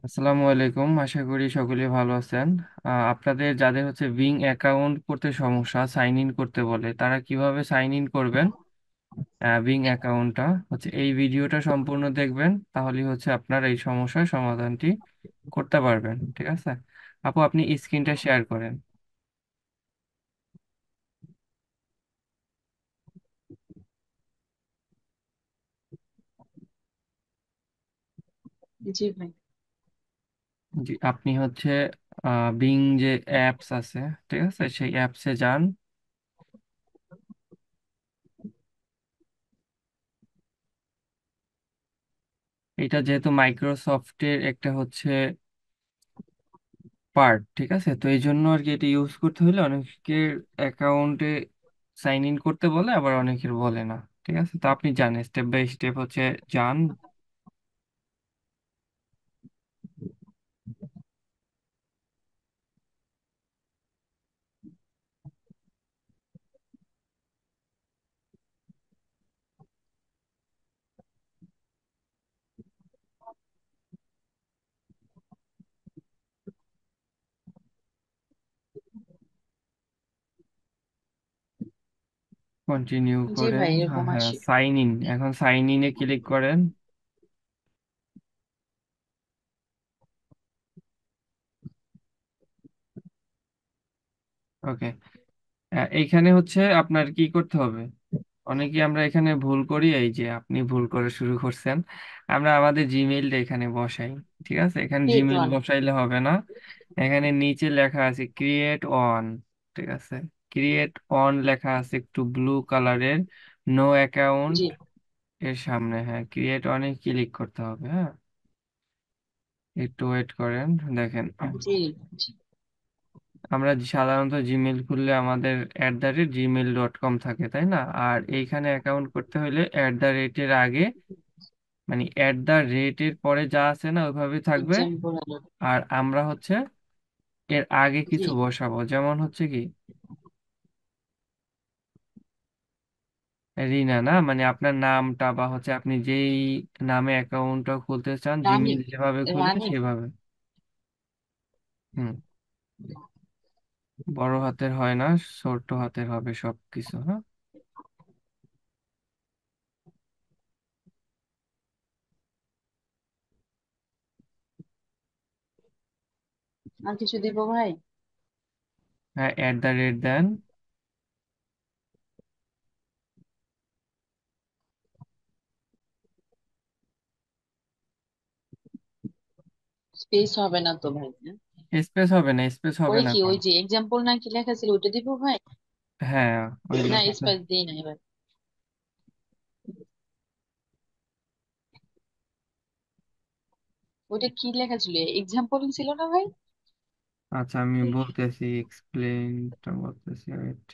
আসসালামু আলাইকুম, আশা করি সকলে ভালো আছেন। আপনাদের যাদের হচ্ছে বিং অ্যাকাউন্ট করতে সমস্যা, সাইন ইন করতে বলে, তারা কিভাবে সাইন ইন করবেন বিং অ্যাকাউন্টটা হচ্ছে এই ভিডিওটা সম্পূর্ণ দেখবেন, তাহলেই হচ্ছে আপনার এই সমস্যার সমাধানটি করতে পারবেন। ঠিক আছে আপু, আপনি স্ক্রিনটা শেয়ার করেন। জি ভাই। জি, আপনি হচ্ছে বিং যে অ্যাপস আছে, ঠিক আছে, সেই অ্যাপসে যান। এটা যেহেতু মাইক্রোসফটের একটা হচ্ছে পার্ট, ঠিক আছে, তো এই জন্য আর কি এটা ইউজ করতে হলে অনেকের অ্যাকাউন্টে সাইন ইন করতে বলে, আবার অনেকের বলে না। ঠিক আছে, তো আপনি জানেন স্টেপ বাই স্টেপ হচ্ছে যান। কন্টিনিউ জি করেন, ভাই, হ্যাঁ এরকম হ্যাঁ, আসে। সাইন ইন, এখন সাইন ইনে ক্লিক করেন। ওকে, এইখানে হচ্ছে আপনার কি করতে হবে। অনেকে আমরা এখানে ভুল করি, এই যে আপনি ভুল করে শুরু করছেন। আমরা আমাদের জিমেইলটা এখানে বসাই। ঠিক আছে, এখানে এই তো জিমেইল বসাইলে হবে না। এখানে নিচে লেখা আছে ক্রিয়েট অন। ঠিক আছে, ক্রিয়েট অন লেখা আছে একটু ব্লু কালারের, নো অ্যাকাউন্ট জি এর সামনে। হ্যাঁ, ক্রিয়েট অনে ক্লিক করতে হবে। হ্যাঁ, একটু ওয়েট করেন, দেখেন। জি জি। আমরা সাধারণত জিমেল খুললে আমাদের @gmail.com থাকে, তাই না? আর এইখানে অ্যাকাউন্ট করতে হলে @এর আগে, মানে @এর পরে যা আছে না ওইভাবে থাকবে। এক্সাম্পল আলো। আর আমরা হচ্ছে এর আগে জি। কিছু বসাবো, যেমন হচ্ছে কি রিনা, না মানে আপনার নামটা, বা হচ্ছে আপনি যেই নামে অ্যাকাউন্টটা খুলতে চান, রানী। জিমেল যেভাবে খুলবে রানী। সেভাবে। হুম, বড় হাতের হয় না, ছোট হাতের হবে সবকিছু। হ্যাঁ, আর কিছু দিব ভাই? হ্যাঁ, দেন। স্পেস হবে না তো ভাই, হ্যাঁ? স্পেস হবে না, স্পেস হবে ওই না কি, ওই কোনো। যে এক্সাম্পল না কি লেখা ছিল ওটা দিব ভাই? হ্যাঁ, ওই না, লেখাটা। স্পেস দিই না এবার। ওটা কি লেখা ছিল? এক্সাম্পল ছিল না ভাই? আচ্ছা, আমি বলতেছি, এক্সপ্লেনটা বলতেছি, wait।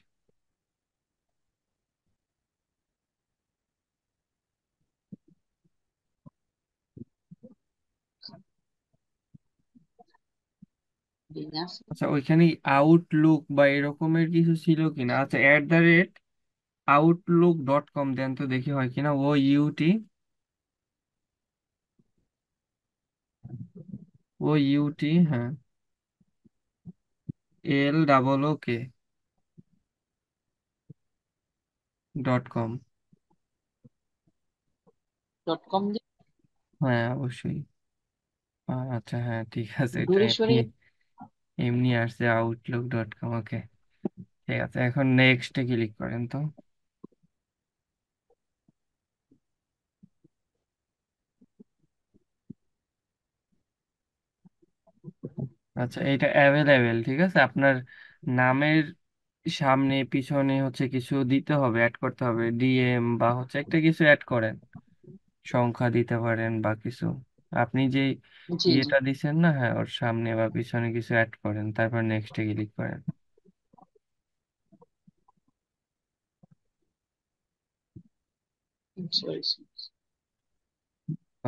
দিই না। আচ্ছা, ওইখানে আউটলুক বা এরকমের কিছু ছিল কিনা। আচ্ছা, outlook.com দেন তো, দেখি হয় কিনা। ইউটি, হ্যাঁ, LOOK.com। .com দিয়ে হ্যাঁ, অবশ্যই। আচ্ছা, হ্যাঁ, ঠিক আছে, এটা দূরে এমনি সরিয়ে। এমনি আসছে outlook.com। ওকে, ঠিক আছে, এখন নেক্সটে ক্লিক করেন তো। আচ্ছা, এটা অ্যাভেলেবেল, ঠিক আছে। আপনার নামের সামনে পিছনে হচ্ছে কিছু দিতে হবে, অ্যাড করতে হবে, ডিএম বা হচ্ছে একটা কিছু অ্যাড করেন, সংখ্যা দিতে পারেন বা কিছু। আপনি যে জি জি। ইয়েটা দিছেন না, হ্যাঁ, ওর সামনে বা পিছনে কিছু অ্যাড করেন, তারপর নেক্সটে ক্লিক করেন। সরি।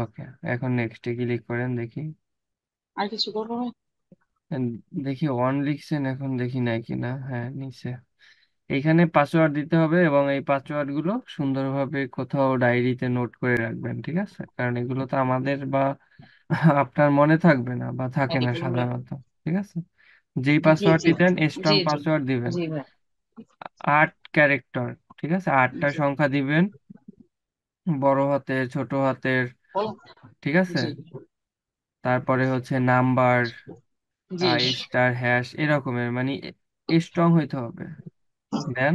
ওকে, এখন নেক্সটে ক্লিক করেন, দেখি। আর কিছু করবো ভাই? And দেখি অন লিখছেন, এখন দেখি নাই কিনা। হ্যাঁ, নিচে এইখানে পাসওয়ার্ড দিতে হবে, এবং এই পাসওয়ার্ড গুলো সুন্দরভাবে কোথাও ডায়েরিতে নোট করে রাখবেন। ঠিক আছে, কারণ এগুলো তো আমাদের বা আপনার মনে থাকবে না বা থাকে নাকি না ভুল হবে? সাধারণত। ঠিক আছে, যেই জি জি পাসওয়ার্ডটি দেন জি স্ট্রং জি পাসওয়ার্ড দিবেন। জি ভাই। 8 ক্যারেক্টর, ঠিক আছে, 8টা জি সংখ্যা দিবেন, বড় হাতের ছোট হাতের, ও, ঠিক আছে। জি তারপরে হচ্ছে নাম্বার, জি। স্টার, হ্যাশ, এরকমের, মানে স্ট্রং হইতে হবে। দেন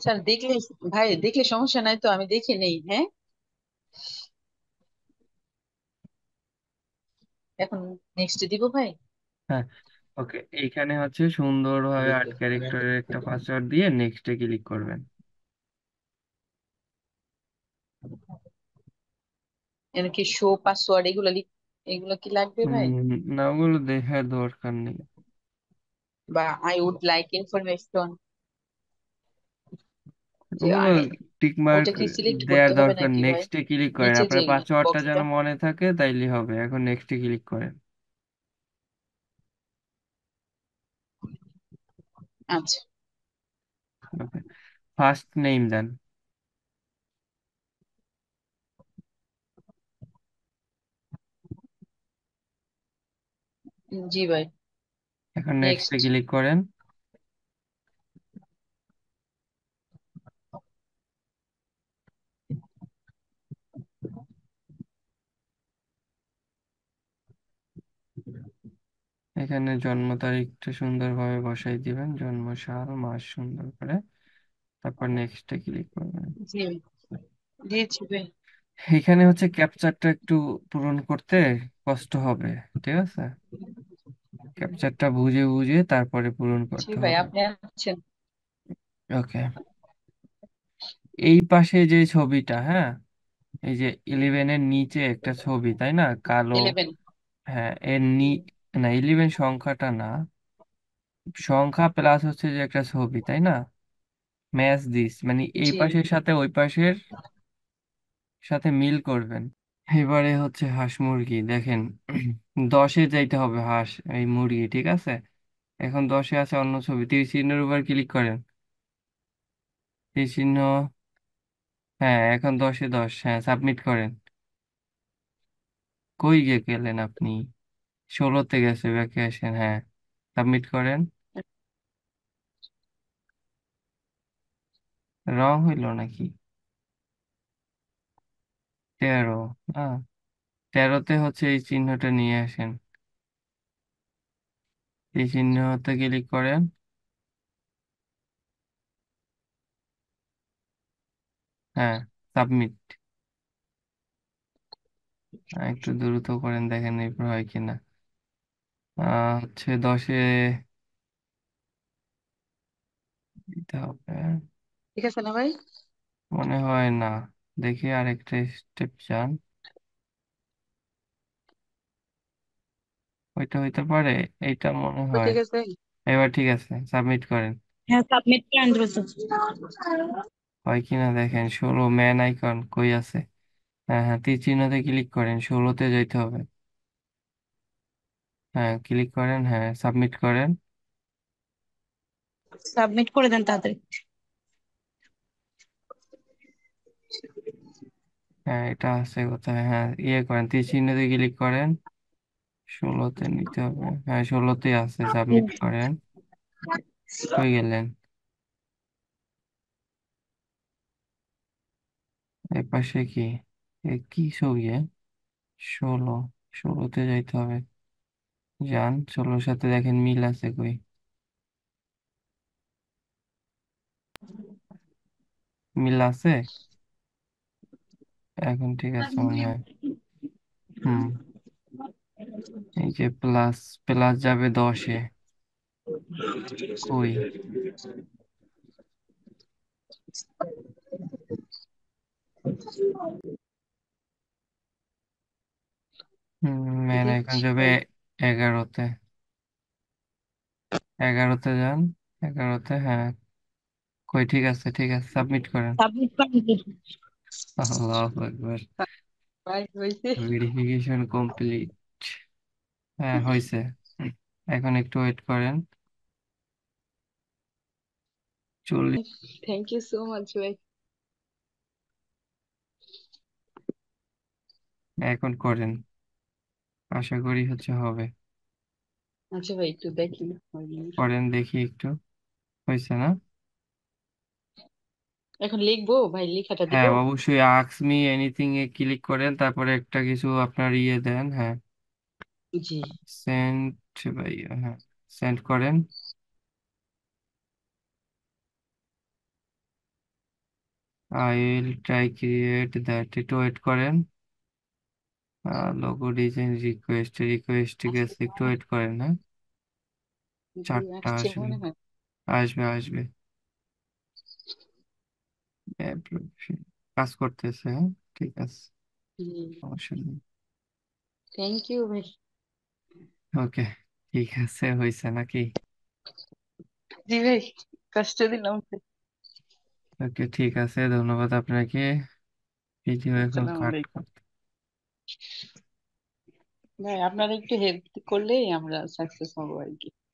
স্যার দেখলে, ভাই দেখলে সমস্যা নাই তো? আমি দেখে নেই, হ্যাঁ। এখন নেক্সট দিব ভাই। হ্যাঁ, ওকে, এইখানে হচ্ছে সুন্দরভাবে 8 ক্যারেক্টারের একটা পাসওয়ার্ড দিয়ে নেক্সটে ক্লিক করবেন। এর কি শো পাসওয়ার্ড এগুলো এগুলো কি লাগবে ভাই? না, ওগুলো দেখার দরকার নেই। বা আই উড লাইক ইনফরমেশন, যে ওগুলো আমি, টিকমার্ক ওটা কি সিলেক্ট দেওয়ার করতে হবে দরকার, নাকি ভাই? নেক্সটে ক্লিক করেন, নিচে যে আপনার পাসওয়ার্ডটা যেন বক্সটা। মনে থাকে তাইলে হবে। এখন নেক্সটে ক্লিক করেন। আচ্ছা। ওকে, ফার্স্ট নেম দেন। জি ভাই। এখন নেক্সটে নেক্সট। ক্লিক করেন। এখানে জন্ম তারিখটা সুন্দরভাবে বসাই দিবেন, জন্ম সাল মাস সুন্দর করে, তারপর নেক্সটে ক্লিক করবেন। জি দিয়েছি ভাই। এখানে হচ্ছে ক্যাপচারটা একটু পূরণ করতে কষ্ট হবে, ঠিক আছে, ক্যাপচারটা বুঝে বুঝে তারপরে পূরণ জি করতে ভাই, হবে। আপনি আছেন। ওকে, এই পাশে যে ছবিটা, হ্যাঁ, এই যে 11-এর নিচে একটা ছবি, তাই না, কালো। 11। হ্যাঁ, না, 11 সংখ্যাটা না, সংখ্যা প্লাস হচ্ছে যে একটা ছবি, তাই না, ম্যাচ দিস, মানে এই জি পাশের সাথে ওই পাশের সাথে মিল করবেন। এবারে হচ্ছে হাঁস মুরগি দেখেন, 10-এ যাইতে হবে হাঁস এই মুরগি, ঠিক আছে। এখন 10-এ আছে অন্য ছবি, তীর চিহ্নের উপর ক্লিক করেন, তীর চিহ্ন, হ্যাঁ, এখন 10-এ 10, হ্যাঁ, সাবমিট করেন। কই গেলেন আপনি? 16-তে গেছে, ব্যাকে আসেন, হ্যাঁ, সাবমিট করেন। রং হইল নাকি? 13, হ্যাঁ, 13-তে হচ্ছে এই চিহ্নটা নিয়ে আসেন, এই চিহ্নতে ক্লিক করেন, হ্যাঁ, সাবমিট। একটু দ্রুত করেন, দেখেন এরপর হয় কিনা। হচ্ছে 10-এ দিতে হবে, ঠিক আছে না ভাই? মনে হয় না, দেখি আরেকটা স্টেপ যান, ওইটা হইতে পারে, এইটা মনে ও হয়। ঠিক আছে। এবার ঠিক আছে, সাবমিট করেন। হ্যাঁ সাবমিট করেন দ্রুত। হয় কিনা দেখেন, 16 ম্যান আইকন কই আছে? হ্যাঁ হ্যাঁ, তীর চিহ্নতে ক্লিক করেন, 16-তে যাইতে হবে। হ্যাঁ, ক্লিক করেন, হ্যাঁ, সাবমিট করেন। সাবমিট করে দেন তাড়াতাড়ি। হ্যাঁ, এটা আছে কোথায়, হ্যাঁ, ইয়ে করেন, তীর চিহ্নতে ক্লিক করেন, 16-তে নিতে হবে, হ্যাঁ, 16-তে আছে, সাবমিট করেন। কই গেলেন? এ পাশে কি, কি ছবি 16, 16-তে যাইতে হবে, যান, 16-র সাথে দেখেন মিল আছে কই? মিল আছে, এখন ঠিক আছে মনে হয়। হুম, এই যে প্লাস, প্লাস যাবে 10-এ, কই? ম্যান এখন দিচ্ছি যাবে ভাই। 11-তে, 11-তে যান, 11-তে, হ্যাঁ, কই, ঠিক আছে, ঠিক আছে, সাবমিট করেন। সাবমিট করেন। আল্লাহু আকবার, ভাই হয়েছে। Verification complete. হ্যাঁ, হয়েছে। এখন একটু ওয়েট করেন। 40, থ্যাংক ইউ সো মাচ ভাই। এখন করেন, আশা করি হবে। আচ্ছা ভাই, একটু দেখি হয় নাকি। করেন দেখি একটু, হয়েছে না? এখন লিখবো ভাই, লেখাটা দিব? হ্যাঁ অবশ্যই, আস্ক মি এনিথিং এ ক্লিক করেন, তারপরে একটা কিছু আপনার ইয়ে দেন, হ্যাঁ। জি। সেন্ড, ভাই, হ্যাঁ, সেন্ড করেন। I will try create that, একটু ওয়েট করেন। লোগো ডিজাইন রিকোয়েস্ট, রিকোয়েস্ট ঠিক আসছে আছে, না? একটু ওয়েট করেন, হ্যাঁ। জি, চারটা আসছে আসবে, মনে হয়। আসবে আসবে। Approve, কাজ করতেছে, হ্যাঁ, ঠিক আছে, জি। সমস্যা নেই। থ্যাংক ইউ ভাই। ওকে, ঠিক আছে, হয়েছে নাকি? জি ভাই, কষ্ট দিলাম ভাই। ওকে, ঠিক আছে, ধন্যবাদ আপনাকে। ভিডিও এখন আসসালামু কাট আলাইকুম। করতে। ভাই আপনারা একটু হেল্প করলেই আমরা সাকসেস হবো আর কি।